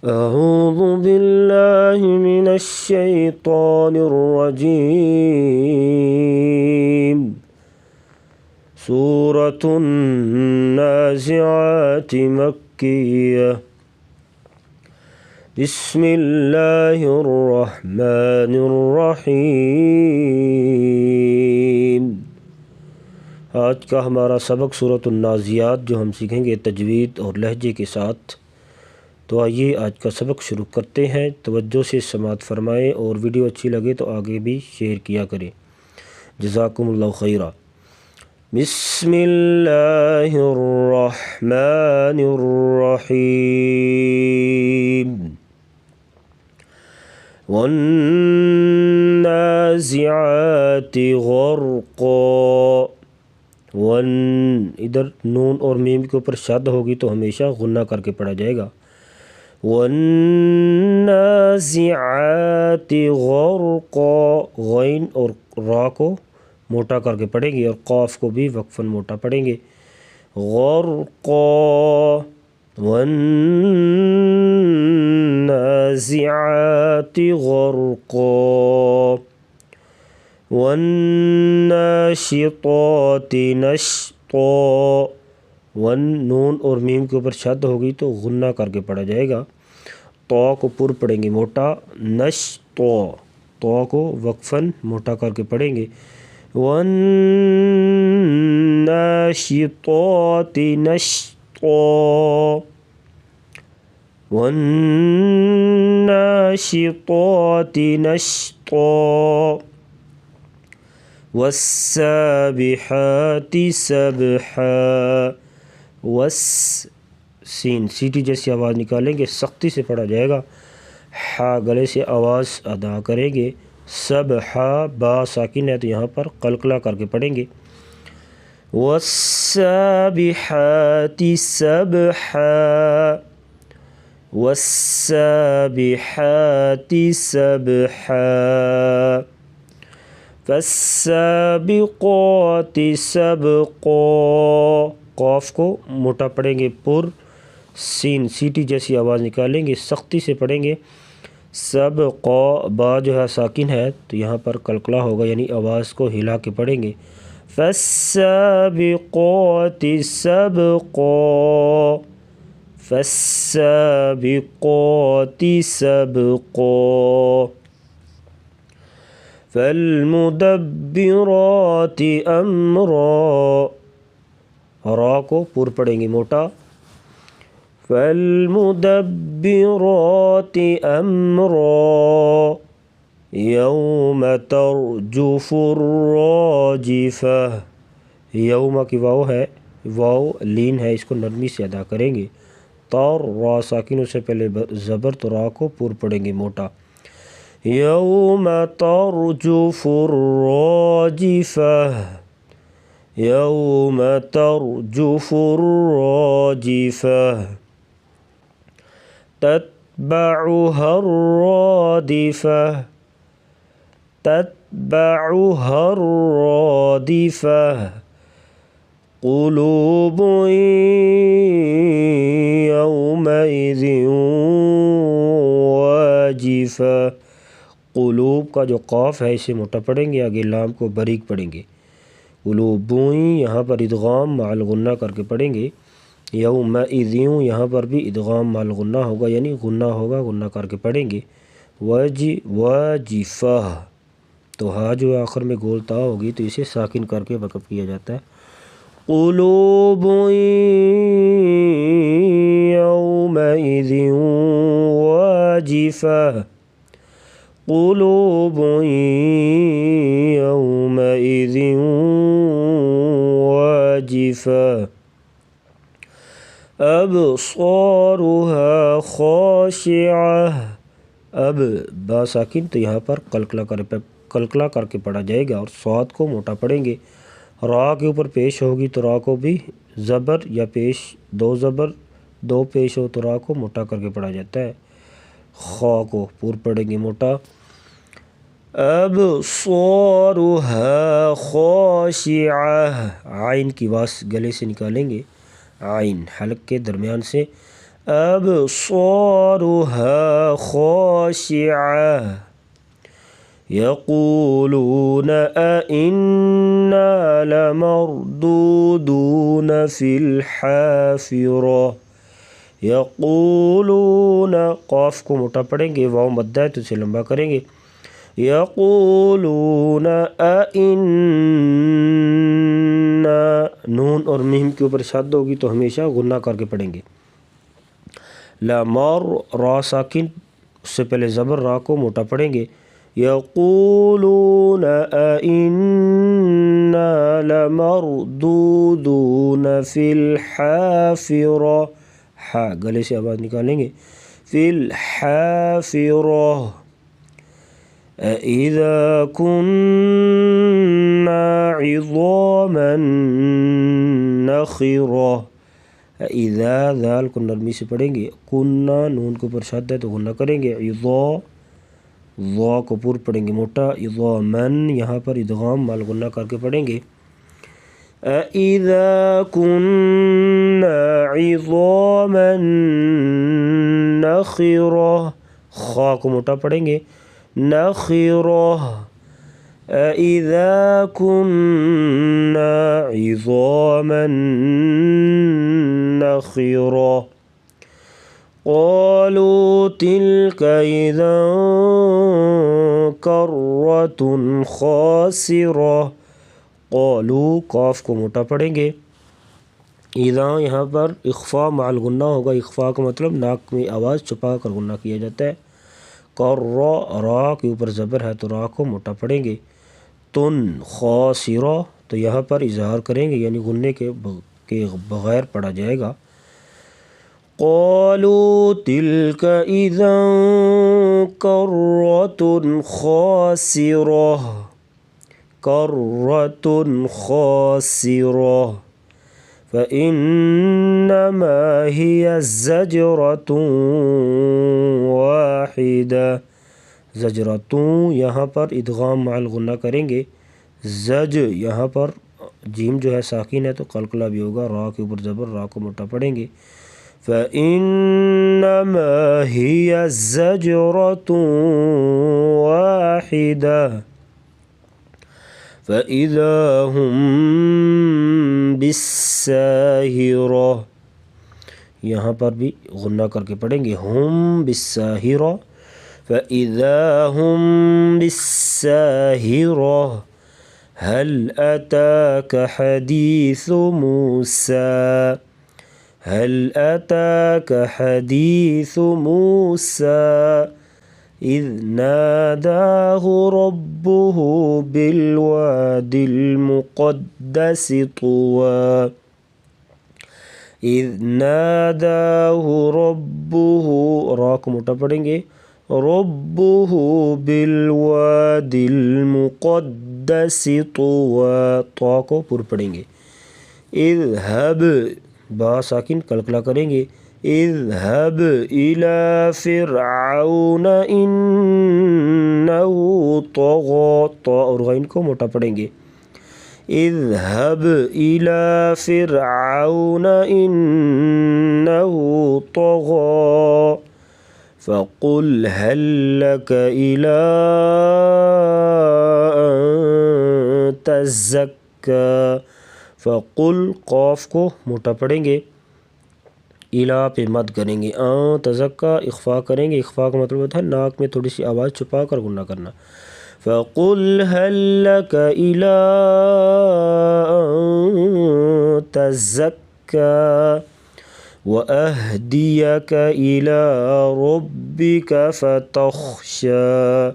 أعوذ بالله من الشيطان الرجيم. سورة النازعات مكية. بسم الله الرحمن الرحیم. آج کا ہمارا سبق سورۃ النازعات جو ہم سیکھیں گے تجوید اور لہجے کے ساتھ. تو آئیے آج کا سبق شروع کرتے ہیں. توجہ سے سماعت فرمائیں اور ویڈیو اچھی لگے تو آگے بھی شیئر کیا کریں. جزاکم اللہ خیرہ. بسم اللہ الرحمن الرحیم. والنازعات غرقا. ادھر نون اور میم کے اوپر شد ہوگی تو ہمیشہ غنہ کر کے پڑھا جائے گا. والنازعات غرقا. غین اور را کو موٹا کر کے پڑھیں گے اور قاف کو بھی وقفاً موٹا پڑھیں گے. غرقا. والنازعات غرقا. والناشطات نشطا. نون اور میم کے اوپر شد ہوگی تو غنہ کر کے پڑھا جائے گا. تو کو پر پڑھیں گے موٹا. تو کو وقفاً موٹا کر کے پڑھیں گے. والناشطات نشطا. والناشطات نشطا. والسابحات سبحا. سین سیٹی جیسی آواز نکالیں گے, سختی سے پڑھا جائے گا. ہا گلے سے آواز ادا کریں گے. سبحا با ساکن ہے تو یہاں پر قلقلہ کر کے پڑھیں گے. والسابحات سبحا. والسابحات سبحا. فالسابقات سبقا. قاف کو موٹا پڑھیں گے پر. سین سیٹی جیسی آواز نکالیں گے, سختی سے پڑھیں گے. سبقا با جو ہے ساکن ہے تو یہاں پر قلقلہ ہوگا, یعنی آواز کو ہلا کے پڑھیں گے. فالسابقات سبقا. فالسابقات سبقا. فالمدبرات امرا. را کو پر پڑھیں گے موٹا. فالمدبرات امرا. یوم ترجف الراجفہ. یوم کی واو ہے, واو لین ہے, اس کو نرمی سے ادا کریں گے. تار را ساکن سے پہلے زبر تو را کو پر پڑھیں گے موٹا. یوم ترجف الراجفہ. یوم ترجف الراجفہ. تتبعها الرادفہ. تتبعها الرادفہ. قلوب یومئذ واجفہ. قلوب کا جو قاف ہے اسے موٹا پڑھیں گے, آگے لام کو باریک پڑھیں گے. قلوبوئیں یہاں پر ادغام مع الغنہ کر کے پڑھیں گے. یومئذ یہاں پر بھی ادغام مع الغنہ ہوگا, یعنی غنہ ہوگا, غنہ کر کے پڑھیں گے. واجفہ. تو ہا جو آخر میں گول تا ہوگی تو اسے ساکن کر کے وقف کیا جاتا ہے. قلوب یومئذ واجفہ. قلوب یومئذ واجفہ. ابصارها خاشعہ. اب با ساکن تو یہاں پر قلقلہ کر کے پڑھا جائے گا اور صاد کو موٹا پڑھیں گے. را کے اوپر پیش ہوگی تو را کو بھی زبر یا پیش دو زبر دو پیش ہو تو را کو موٹا کر کے پڑھا جاتا ہے. خا کو پور پڑھیں گے موٹا. ابصارها خاشعہ. عین کی واس گلے سے نکالیں گے, عین حلق کے درمیان سے. أبصارها خاشعة يقولون أئنا لمردودون في الحافرة یقولون قاف کو موٹا پڑھیں گے، واو مدہ ہے تو اسے لمبا کریں گے. یقولون ائنا، نون اور میم کے اوپر شد ہوگی تو ہمیشہ غنہ کر کے پڑھیں گے. لمر، را ساکن، اس سے پہلے زبر را کو موٹا پڑھیں گے. یقولون ائنا لمردودون فی الحافرة، ہا گلے سے آواز نکالیں گے. فی الحافرة اذا كنا عظاما نخرة. اذا ذال کو نرمی سے پڑھیں گے. کننا نون کو پر شد ہے تو غنہ کریں گے. عظا ضا کو پر پڑھیں گے موٹا. عظامن یہاں پر ادغام مال غنہ کر کے پڑھیں گے. اذا كنا عظاما نخرة، خا کو موٹا پڑھیں گے. نخرة اذا كنا عظاما نخرة قالوا تلك إذا كرة خاسرة. قالوا قاف کو موٹا پڑھیں گے. اذا یہاں پر اخفا مع الغنہ ہوگا. اخفا کا مطلب ناک میں آواز چھپا کر غنہ کیا جاتا ہے. کرہ، را کے اوپر زبر ہے تو را کو موٹا پڑھیں گے. تن خاسرہ تو یہاں پر اظہار کریں گے یعنی غنے کے بغیر پڑھا جائے گا. قالوا تلك إذا كرة خاسرة، كرة خاسرة فإنما هي زجرة واحدة. زجرتوں یہاں پر ادغام مع الغنہ کریں گے. زج یہاں پر جیم جو ہے ساکن ہے تو قلقلہ بھی ہوگا. را کے اوپر زبر، را کو موٹا پڑھیں گے. فإنما هي زجرة واحدة فإذا هم بالساہرة، یہاں پر بھی غنہ کر کے پڑھیں گے. ہم بالساہرة فإذا هم بالساہرة هل أتاك حديث موسى، هل أتاك حديث موسى إذ ناداه ربه بالواد المقدس طوى. إذ ناداه ربه، را کو موٹا پڑھیں گے. ربه بالواد المقدس طوى، طا کو پر پڑھیں گے. اذهب، با ساکن قلقلہ کریں گے. اذهب إلى فرعون إنه طغى، طا اور غین کو موٹا پڑھیں گے. اذهب إلى فرعون إنه طغى فقل هل لك إلى أن تزكى. فقل قاف کو موٹا پڑھیں گے. الا پہ مد کریں گے. تزکا اخفا کریں گے. اخفا کا مطلب ہوتا ہے ناک میں تھوڑی سی آواز چھپا کر غنہ کرنا. فقل هل لك إلى أن تزكى وأهديك إلى ربك فتخشى.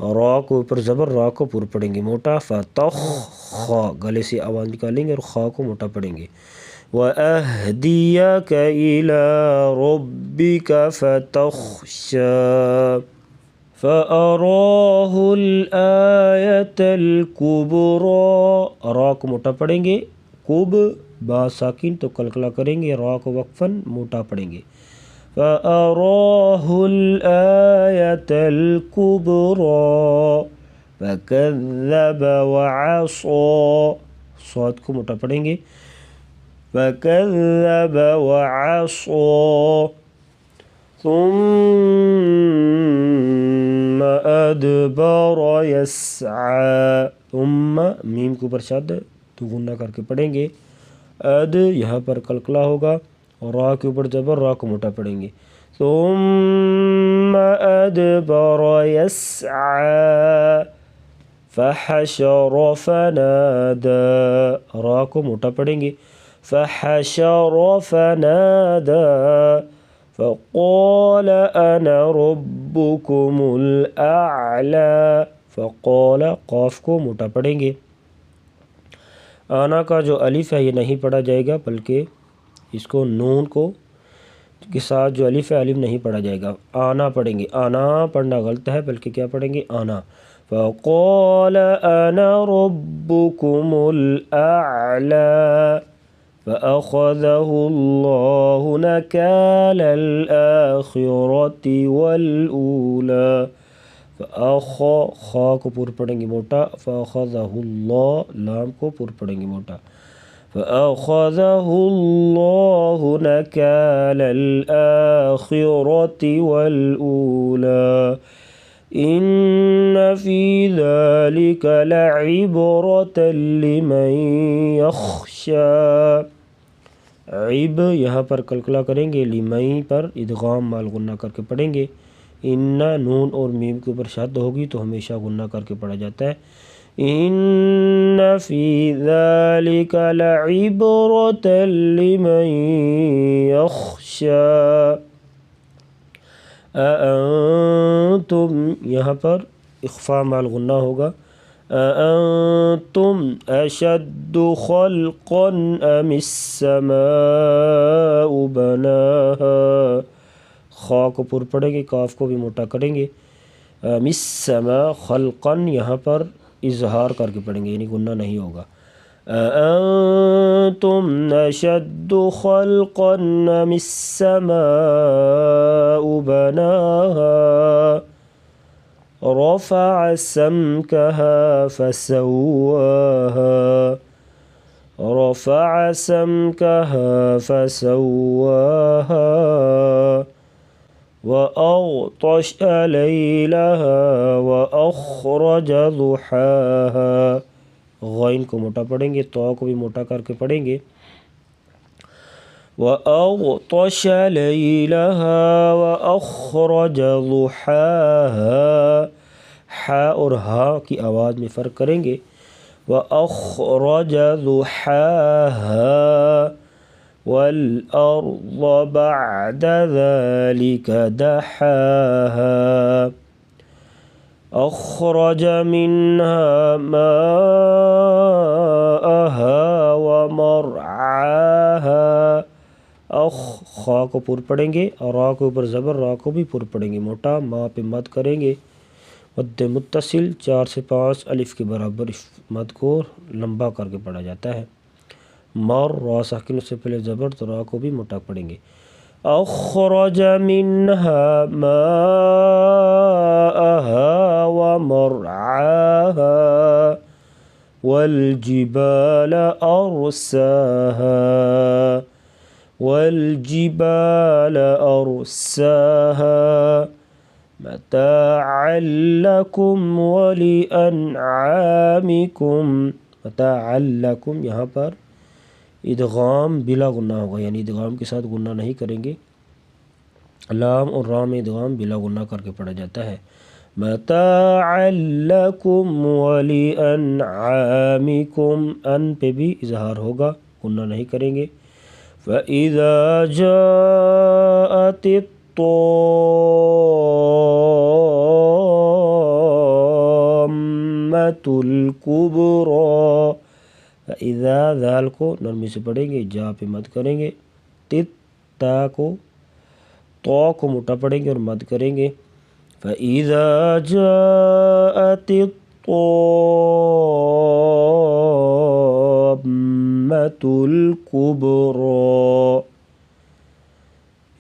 را کو اوپر زبر، را کو پر پڑھیں گے موٹا. فتخ، خا گلے سے آواز نکالیں گے اور خا کو موٹا پڑھیں گے. وَأَهْدِيَكَ إِلَى رَبِّكَ فَتَخْشَى فَأَرَاهُ الْآيَةَ الْكُبْرَى. را کو موٹا پڑھیں گے. کب، با ساکن تو قلقلہ کریں گے. را کو وقفاً موٹا پڑھیں گے. فَأَرَاهُ الْآيَةَ الْكُبْرَى فَكَذَّبَ وَعَصَى. صاد کو موٹا پڑھیں گے. فَكَذَّبَ وَعَصَى ثم ادبر یسعی، ثم میم کے اوپر شد تو غنہ کر کے پڑھیں گے، اد یہاں پر قلقلہ ہوگا اور را کے اوپر زبر، را کو موٹا پڑھیں گے، ثم ادبر یسعی فحشر فنادى، را کو موٹا پڑھیں گے، فحشر فنادى فقال انا ربكم الاعلى، فقال قاف کو موٹا پڑھیں گے، آنا کا جو الف ہے یہ نہیں پڑھا جائے گا، بلکہ اس کو نون کو کے ساتھ جو الف ہے الف نہیں پڑھا جائے گا، آنا پڑھیں گے، آنا پڑھنا غلط ہے بلکہ کیا پڑھیں گے، آنا، فقال انا ربكم الاعلى فاخذه الله نكال الاخرة والاولى، خا کو پر پڑھیں گے موٹا، فاخذه الله لام کو پر پڑھیں گے موٹا، فأخذه الله نكال الآخرة والأولى إن في ذلك لعبرة لمن يخشى، عب یہاں پر قلقلہ کریں گے، لمن پر ادغام مال غنہ کر کے پڑھیں گے، ان نون اور میم کے اوپر شد ہوگی تو ہمیشہ غنہ کر کے پڑھا جاتا ہے، ان فی ذلک لعبرة لمن یخشى، اانتم یہاں پر اخفاء مال غنہ ہوگا، اانتم اشد خلقا ام السماء بناها، خا کو پر پڑھیں گے، کاف کو بھی موٹا کریں گے، ام السماء خلقا یہاں پر اظہار کر کے پڑھیں گے یعنی غنہ نہیں ہوگا، اانتم اشد خلقا ام السماء بناها رفع سمكها فسواها، رفع سمكها فسواها وأغطش ليلها وأخرج ضحاها، غین کو موٹا پڑھیں گے، تو کو بھی موٹا کر کے پڑھیں گے، وأغطش ليلها وأخرج ضحاها، حا اور ہا کی آواز میں فرق کریں گے، وأخرج ضحاها والأرض بعد ذلك دحاها أخرج منها ماءها ومرعاها، خا کو پر پڑھیں گے اور را کے اوپر زبر، را کو بھی پر پڑھیں گے موٹا، ما پہ مد کریں گے، مد متصل 4 سے 5 الف کے برابر اس مد کو لمبا کر کے پڑھا جاتا ہے، مر را ساکن سے پہلے زبر تو را کو بھی موٹا پڑھیں گے، اخرج منها ماءها ومرعاها والجبال أرساها، والجبال أرساها متاعا لكم ولأنعامكم، متاعا لكم یہاں پر ادغام بلا غنہ ہوگا یعنی ادغام کے ساتھ غنہ نہیں کریں گے، لام اور را میں ادغام بلا غنہ کر کے پڑھا جاتا ہے، متاعا لکم ولانعامکم، ان پہ بھی اظہار ہوگا غنہ نہیں کریں گے، فَإِذَا جَاءَتِ الطَّامَّةُ الْكُبْرَى، فَإِذَا ذال کو نرمی سے پڑھیں گے، جا پہ مد کریں گے، تا کو تو کو موٹا پڑھیں گے اور مد کریں گے، فَإِذَا جَاءَتِ الطَّامَّةُ الْكُبْرَى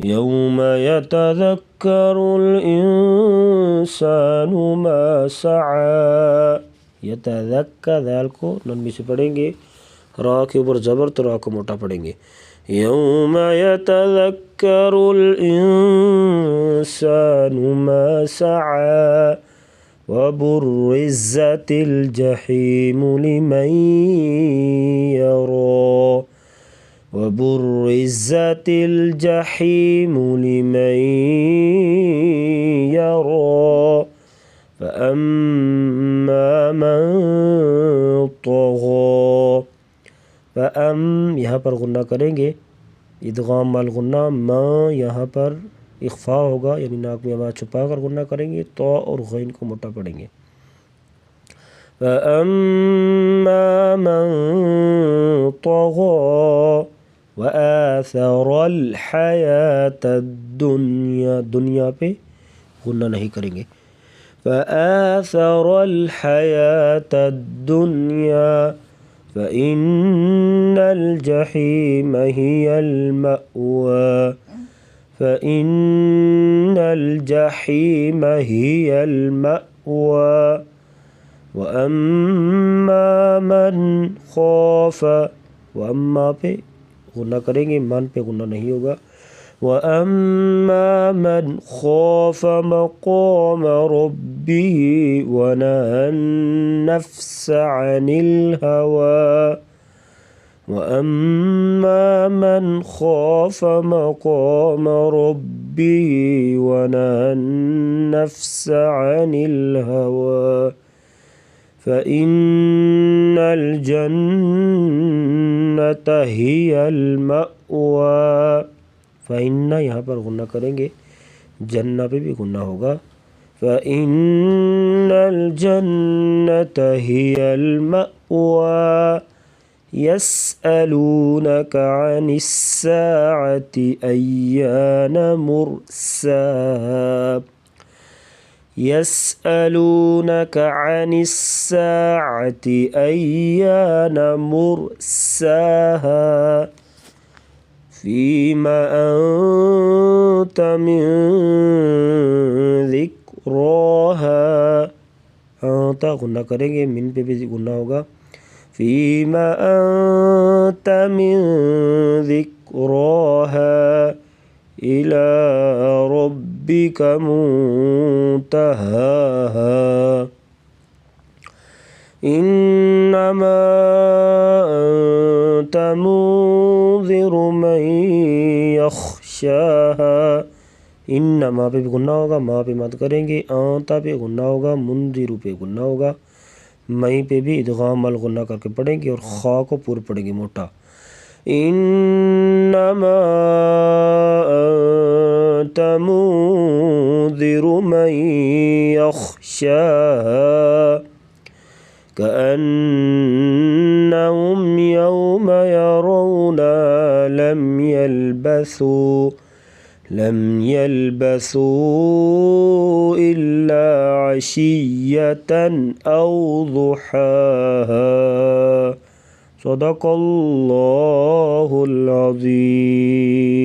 يَوْمَ يَتَذَكَّرُ الْإِنسَانُ مَا سَعَى، یتذکر ذال کو نرمی سے پڑھیں گے، را کے اوپر زبر تو را کو موٹا پڑھیں گے، يوم يتذكر الإنسان ما سعى وبرزت الجحيم لمن يرى وبرزت الجحيم لمن يرى فأما من طغى یہاں پر غنہ کریں گے، ادغام الغنہ ماں یہاں پر اخفا ہوگا، یعنی ناک میں آواز چھپا کر غنہ کریں گے، تو اور غین کو موٹا پڑھیں گے۔ فَأَمَّا مَن طَغَى وَآثَرَ الْحَيَاةَ الدُّنْيا، دنیا پہ غنہ نہیں کریں گے۔ فَآثَرَ الْحَيَاةَ الدُّنْيا فَإِنَّ الْجَحِيمَ هِيَ الْمَأْوَى فَإِنَّ الْجَحِيمَ هِيَ الْمَأْوَى وَأَمَّا مَنْ خَافَ، وَأَمَّا پہ غنہ کریں گے، من پہ غنہ نہیں ہوگا۔ وَأَمَّا مَنْ خَافَ مَقَامَ رَبِّهِ وَنَهَى النَّفْسَ عَنِ الْهَوَى وَأَمَّا مَنْ خَافَ مَقَامَ رَبِّهِ وَنَهَى النَّفْسَ عَنِ الْهَوَى فَإِنَّ الْجَنَّةَ هِيَ الْمَأْوَى، فَإِنَّ یہاں پر غنہ کریں گے، جنہ پہ بھی غنہ ہوگا۔ فَإِنَّ الْجَنَّةَ هِيَ الْمَأْوَى يَسْأَلُونَكَ عَنِ السَّاعَةِ أَيَّانَ مُرْسَاهَا يَسْأَلُونَكَ عَنِ السَّاعَةِ أَيَّانَ مُرْسَاهَا فِيمَ أَنْتَ مِنْ ذِكْرَاهَا، أنت غنہ کریں گے، من پہ بھی غنہ ہوگا۔ فِيمَ أَنْتَ مِنْ ذِكْرَاهَا إِلَى رَبِّكَ مُنْتَهَاهَا إِنَّمَا أَنْتَ مُنْذِرُ مَنْ يَخْشَاهَا، انما پہ بھی غنہ ہوگا، ما پہ مد کریں گے، آنتا پہ غنہ ہوگا، منذر پہ غنہ ہوگا، مئی پہ بھی ادغام الغنہ کر کے پڑھیں گے اور خا کو پورا پڑھیں گے موٹا۔ انما انت منذر من يخشاها كأنهم يوم يرونها لم يلبثوا إلا عشية أو ضحاها صدق الله العظيم۔